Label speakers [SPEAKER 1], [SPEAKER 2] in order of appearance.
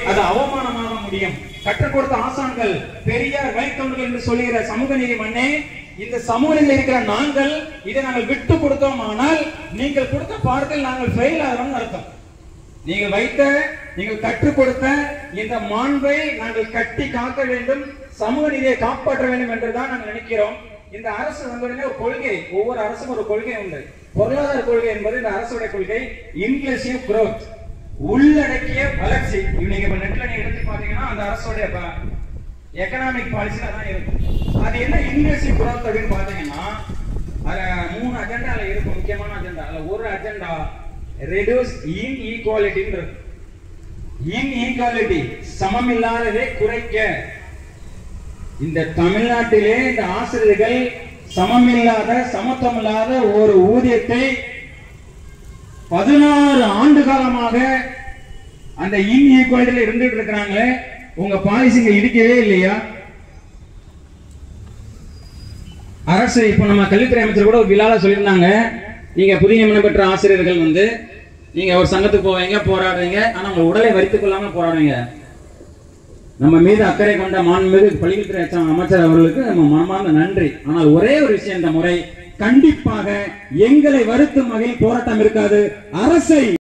[SPEAKER 1] அது அவமானமாக முடியும். கற்றுக் கொடுத்த ஆசான்கள், பெரியார், வழித்தொண்டர்கள் என்று சொல்லுகிற சமூக நீதி மண்ணே, இந்த சமூகத்தில் இருக்கிற நாங்கள் இதை நாங்கள் விட்டு கொடுத்தோம். ஆனால் நீங்கள் கொடுத்த பாடத்தில் நாங்கள் ஃபெயில் ஆகிறோம் அர்த்தம். நீங்கள் கற்றுக் கொடுத்த இந்த மாண்பை நாங்கள் கட்டி காக்க வேண்டும், சமூக நீதியை காப்பாற்ற வேண்டும் என்றுதான் நாங்கள் நினைக்கிறோம். இந்த அரசு வந்தவுடனே ஒரு கொள்கை, ஒவ்வொரு அரசும் ஒரு கொள்கை உண்டு. பொருளாதார கொள்கை என்பது இந்த அரசுடைய கொள்கை இன்க்ளூசிவ் growth, உள்ளடக்கிய வளர்ச்சி. நீங்க நெட்ல நீங்க எடுத்து பாத்தீங்கன்னா அந்த அரசுடைய எக்கனாமிக் பாலிசி அதான் இருக்கும். அது என்ன இன்க்ளூசிவ் growth அப்படின்னு பாத்தீங்கன்னா அதுல 3 அஜெண்டால இருக்கும், முக்கியமான அஜெண்டா. அதுல ஒரு அஜெண்டா ரெடியூஸ் இன்இக்வாலிட்டி. இன்இக்வாலிட்டி, சமமில்லாததை குறைக்க. இந்த தமிழ்நாட்டிலே இந்த ஆசிரியர்கள் சமமில்லாத, சமத்துவமில்லாத ஒரு ஊதியத்தை 16 ஆண்டு காலமாக அந்த இன்இக்வாலிட்டியில இருந்துட்டு இருக்கிறாங்களே. உங்க பாலிசிங்க இடிக்கவே இல்லையா? அரசு இப்ப நம்ம கல்வித்துறை அமைச்சர் கூட ஒரு விழால சொல்லியிருந்தாங்க, நீங்க புதிய நியமனம் பெற்ற ஆசிரியர்கள் நீங்க ஒரு சங்கத்துக்கு போவீங்க, போராடுவீங்க, ஆனா உங்க உடலை வரித்துக் கொள்ளாம போராடுவீங்க. நம்ம மீது அக்கறை கொண்ட மாண்புமிகு பள்ளிக்கல்வித்துறை அமைச்சர் அவர்களுக்கு நம்ம மனமார்ந்த நன்றி. ஆனால் ஒரே ஒரு விஷயம், இந்த முறை கண்டிப்பாக எங்களை வருத்தும் வகையில் போராட்டம் இருக்காது. அரசை